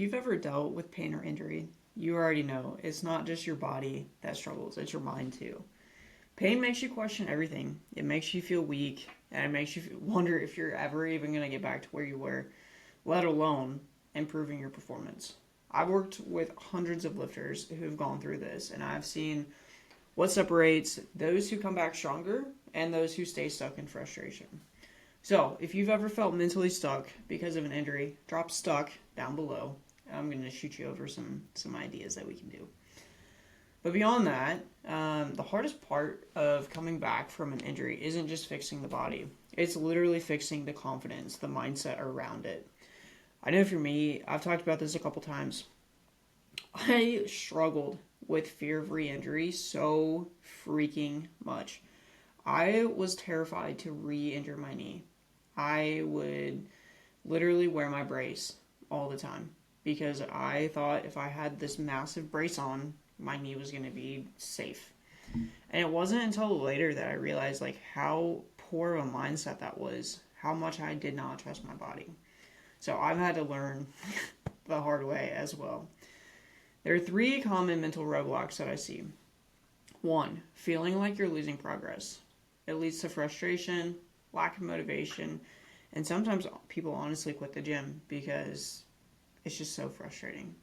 You've ever dealt with pain or injury, you already know it's not just your body that struggles, it's your mind too. Pain makes you question everything. It makes you feel weak, and it makes you wonder if you're ever even going to get back to where you were, let alone improving your performance. I've worked with hundreds of lifters who've gone through this, and I've seen what separates those who come back stronger and those who stay stuck in frustration. So, if you've ever felt mentally stuck because of an injury, drop stuck down below. I'm going to shoot you over some ideas that we can do. But beyond that, the hardest part of coming back from an injury isn't just fixing the body. It's literally fixing the confidence, the mindset around it. I know for me, I've talked about this a couple times. I struggled with fear of re-injury so freaking much. I was terrified to re-injure my knee. I would literally wear my brace all the time because I thought if I had this massive brace on, my knee was going to be safe. And it wasn't until later that I realized like how poor of a mindset that was, how much I did not trust my body. So I've had to learn the hard way as well. There are three common mental roadblocks that I see. One, feeling like you're losing progress. It leads to frustration, lack of motivation, and sometimes people honestly quit the gym because it's just so frustrating.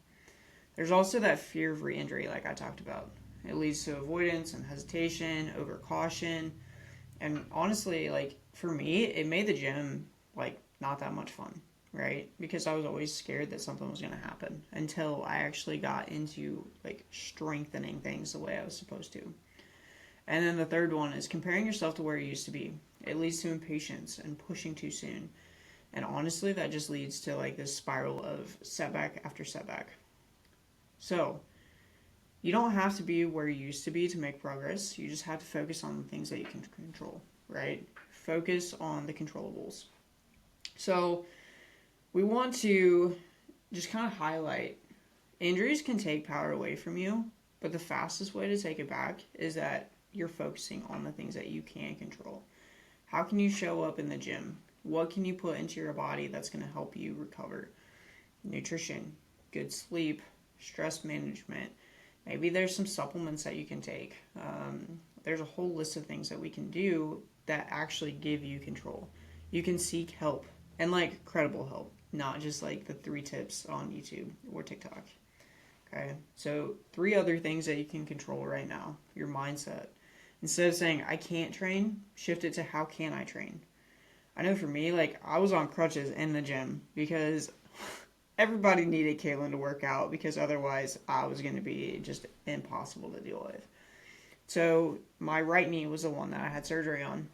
There's also that fear of re-injury like I talked about. It leads to avoidance and hesitation, over caution, and honestly, like for me, it made the gym like not that much fun, right? Because I was always scared that something was going to happen until I actually got into like strengthening things the way I was supposed to. And then the third one is comparing yourself to where you used to be. It leads to impatience and pushing too soon. And honestly, that just leads to like this spiral of setback after setback. So, you don't have to be where you used to be to make progress. You just have to focus on the things that you can control, right? Focus on the controllables. So, we want to just kind of highlight injuries can take power away from you, but the fastest way to take it back is that you're focusing on the things that you can control. How can you show up in the gym? What can you put into your body that's going to help you recover? Nutrition, good sleep, stress management. Maybe there's some supplements that you can take. There's a whole list of things that we can do that actually give you control. You can seek help, and like credible help, not just like the 3 tips on YouTube or TikTok. Okay, so 3 other things that you can control right now. Your mindset. Instead of saying, I can't train, shift it to how can I train? I know for me, like, I was on crutches in the gym because everybody needed Caitlin to work out because otherwise I was going to be just impossible to deal with. So my right knee was the one that I had surgery on.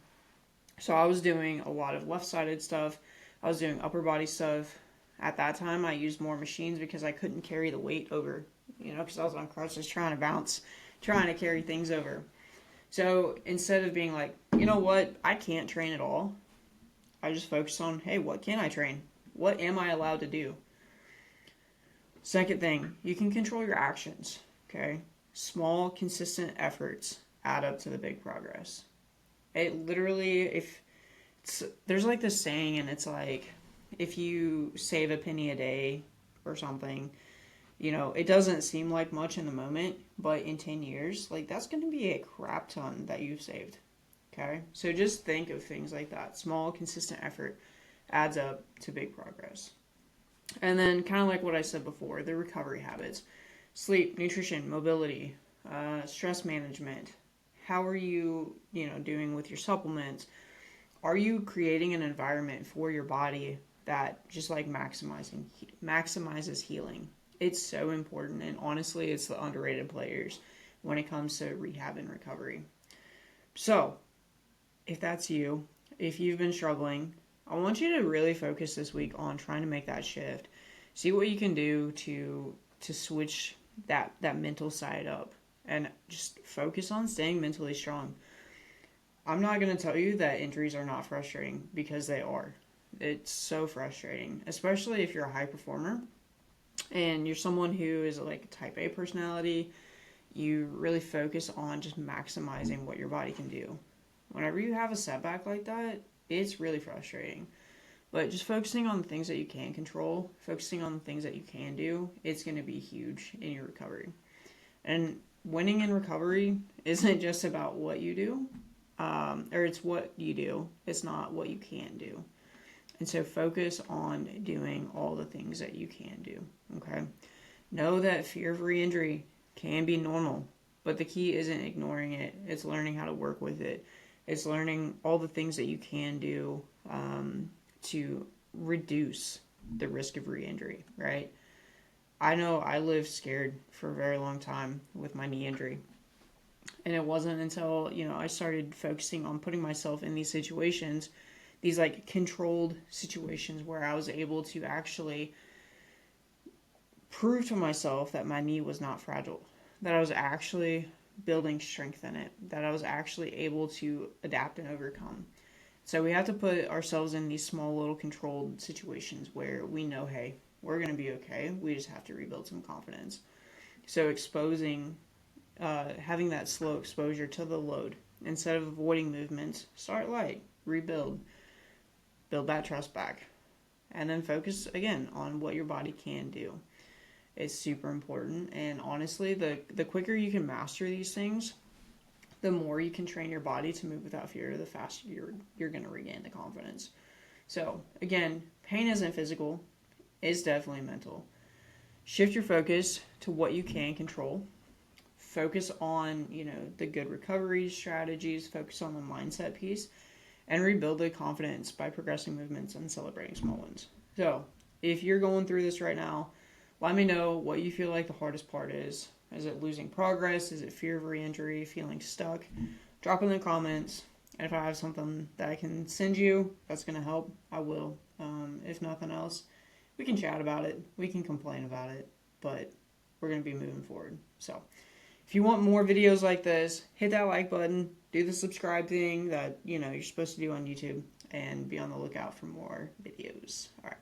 So I was doing a lot of left-sided stuff. I was doing upper body stuff. At that time, I used more machines because I couldn't carry the weight over, because I was on crutches trying to bounce, trying to carry things over. So instead of being like, you know what, I can't train at all, I just focused on, hey, what can I train? What am I allowed to do? Second thing, you can control your actions, okay? Small, consistent efforts add up to the big progress. It literally, there's like this saying, and it's like, if you save a penny a day or something, it doesn't seem like much in the moment, but in 10 years, like that's going to be a crap ton that you've saved. Okay? So just think of things like that. Small, consistent effort adds up to big progress. And then kind of like what I said before, the recovery habits. Sleep, nutrition, mobility, stress management. How are you, doing with your supplements? Are you creating an environment for your body that just like maximizes healing? It's so important, and honestly, it's the underrated players when it comes to rehab and recovery. So, if that's you, if you've been struggling, I want you to really focus this week on trying to make that shift. See what you can do to switch that mental side up, and just focus on staying mentally strong. I'm not going to tell you that injuries are not frustrating, because they are. It's so frustrating, especially if you're a high performer and you're someone who is like a type A personality. You really focus on just maximizing what your body can do. Whenever you have a setback like that, it's really frustrating. But just focusing on the things that you can control, focusing on the things that you can do, it's going to be huge in your recovery. And winning in recovery isn't just about what you do, or it's what you do. It's not what you can do. And so focus on doing all the things that you can do, okay? Know that fear of re-injury can be normal, but the key isn't ignoring it. It's learning how to work with it. It's learning all the things that you can do to reduce the risk of re-injury, right? I know I lived scared for a very long time with my knee injury. And it wasn't until, I started focusing on putting myself in these situations, these like controlled situations where I was able to actually prove to myself that my knee was not fragile, that I was actually building strength in it, that I was actually able to adapt and overcome. So we have to put ourselves in these small little controlled situations where we know, hey, we're going to be okay. We just have to rebuild some confidence. So having that slow exposure to the load. Instead of avoiding movements, start light, rebuild, build that trust back. And then focus, again, on what your body can do. It's super important. And honestly, the quicker you can master these things, the more you can train your body to move without fear, the faster you're going to regain the confidence. So, again, pain isn't physical. It's definitely mental. Shift your focus to what you can control. Focus on, the good recovery strategies. Focus on the mindset piece. And rebuild the confidence by progressing movements and celebrating small wins. So, if you're going through this right now, let me know what you feel like the hardest part is. Is it losing progress? Is it fear of re-injury? Feeling stuck? Drop in the comments. And if I have something that I can send you that's going to help, I will. If nothing else, we can chat about it. We can complain about it. But we're going to be moving forward. So if you want more videos like this, hit that like button. Do the subscribe thing that, you're supposed to do on YouTube. And be on the lookout for more videos. All right.